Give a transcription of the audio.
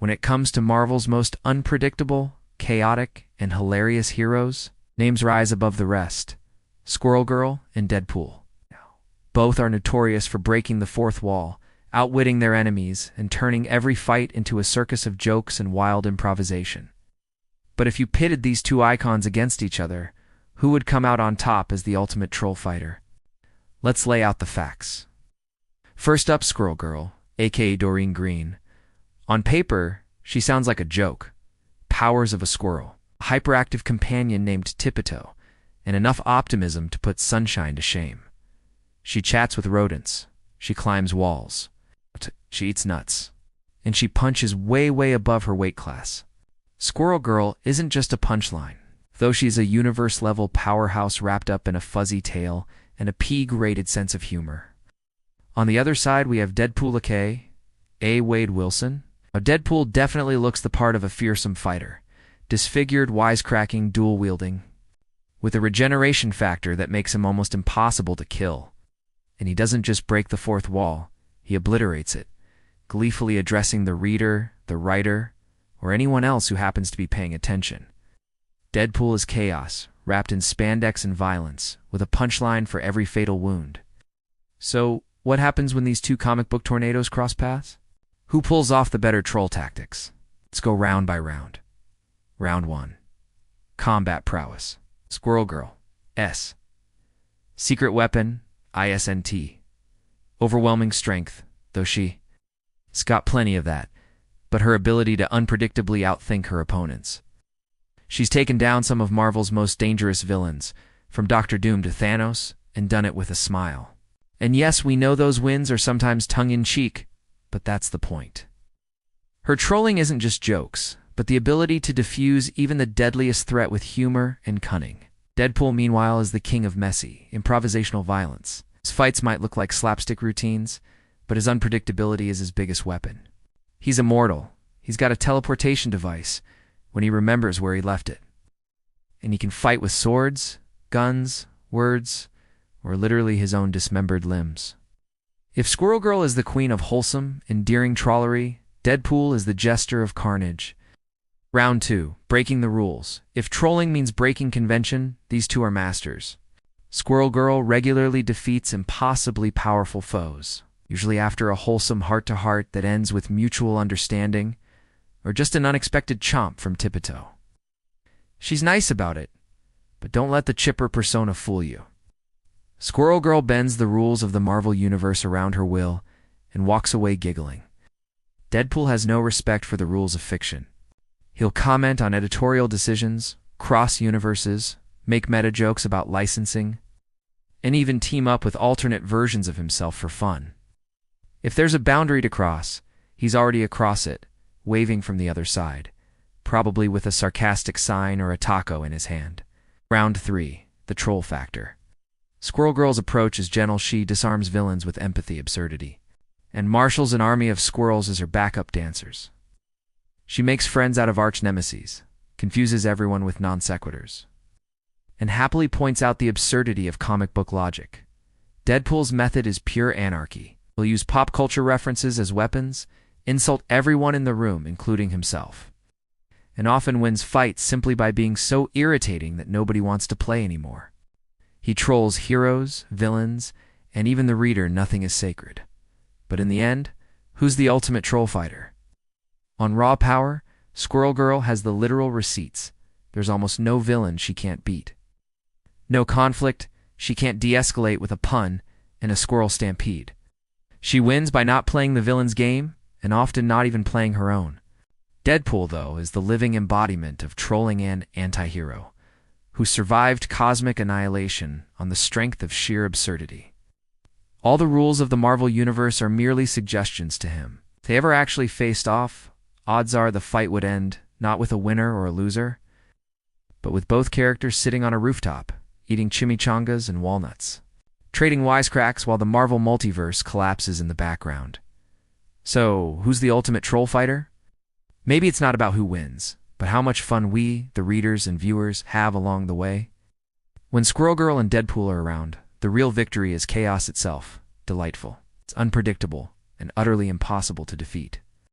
When it comes to Marvel's most unpredictable, chaotic, and hilarious heroes, names rise above the rest: Squirrel Girl and Deadpool. Both are notorious for breaking the fourth wall, outwitting their enemies, and turning every fight into a circus of jokes and wild improvisation. But if you pitted these two icons against each other, who would come out on top as the ultimate troll fighter? Let's lay out the facts. First up, Squirrel Girl, aka Doreen Green. On paper, she sounds like a joke. Powers of a squirrel, a hyperactive companion named Tiptoe, and enough optimism to put Sunshine to shame. She chats with rodents, she climbs walls, she eats nuts, and she punches way above her weight class. Squirrel Girl isn't just a punchline, though she's a universe-level powerhouse wrapped up in a fuzzy tail and a P-graded sense of humor. On the other side, we have Deadpool A. Wade Wilson. Now, Deadpool definitely looks the part of a fearsome fighter, disfigured, wisecracking, dual-wielding, with a regeneration factor that makes him almost impossible to kill. And he doesn't just break the fourth wall, he obliterates it, gleefully addressing the reader, the writer, or anyone else who happens to be paying attention. Deadpool is chaos, wrapped in spandex and violence, with a punchline for every fatal wound. So, what happens when these two comic book tornadoes cross paths? Who pulls off the better troll tactics? Let's go round by round. Round 1. Combat prowess. Squirrel Girl, S. Secret weapon, ISNT. Overwhelming strength, though she's got plenty of that, but her ability to unpredictably outthink her opponents. She's taken down some of Marvel's most dangerous villains, from Doctor Doom to Thanos, and done it with a smile. And yes, we know those wins are sometimes tongue-in-cheek, but that's the point. Her trolling isn't just jokes, but the ability to diffuse even the deadliest threat with humor and cunning. Deadpool, meanwhile, is the king of messy, improvisational violence. His fights might look like slapstick routines, but his unpredictability is his biggest weapon. He's immortal. He's got a teleportation device when he remembers where he left it. And he can fight with swords, guns, words, or literally his own dismembered limbs. If Squirrel Girl is the queen of wholesome, endearing trollery, Deadpool is the jester of carnage. Round 2. Breaking the rules. If trolling means breaking convention, these two are masters. Squirrel Girl regularly defeats impossibly powerful foes, usually after a wholesome heart-to-heart that ends with mutual understanding, or just an unexpected chomp from Tiptoe. She's nice about it, but don't let the chipper persona fool you. Squirrel Girl bends the rules of the Marvel Universe around her will and walks away giggling. Deadpool has no respect for the rules of fiction. He'll comment on editorial decisions, cross universes, make meta-jokes about licensing, and even team up with alternate versions of himself for fun. If there's a boundary to cross, he's already across it, waving from the other side, probably with a sarcastic sign or a taco in his hand. Round 3. The troll factor. Squirrel Girl's approach is gentle. She disarms villains with empathy absurdity, and marshals an army of squirrels as her backup dancers. She makes friends out of arch-nemeses, confuses everyone with non-sequiturs, and happily points out the absurdity of comic book logic. Deadpool's method is pure anarchy. He'll use pop culture references as weapons, insult everyone in the room, including himself, and often wins fights simply by being so irritating that nobody wants to play anymore. He trolls heroes, villains, and even the reader. Nothing is sacred. But in the end, who's the ultimate troll fighter? On raw power, Squirrel Girl has the literal receipts. There's almost no villain she can't beat. No conflict she can't de-escalate with a pun and a squirrel stampede. She wins by not playing the villain's game, and often not even playing her own. Deadpool, though, is the living embodiment of trolling and anti-hero, who survived cosmic annihilation on the strength of sheer absurdity. All the rules of the Marvel Universe are merely suggestions to him. If they ever actually faced off, odds are the fight would end not with a winner or a loser, but with both characters sitting on a rooftop, eating chimichangas and walnuts, trading wisecracks while the Marvel multiverse collapses in the background. So, who's the ultimate troll fighter? Maybe it's not about who wins, but how much fun we, the readers and viewers, have along the way. When Squirrel Girl and Deadpool are around, the real victory is chaos itself, delightful. It's unpredictable and utterly impossible to defeat.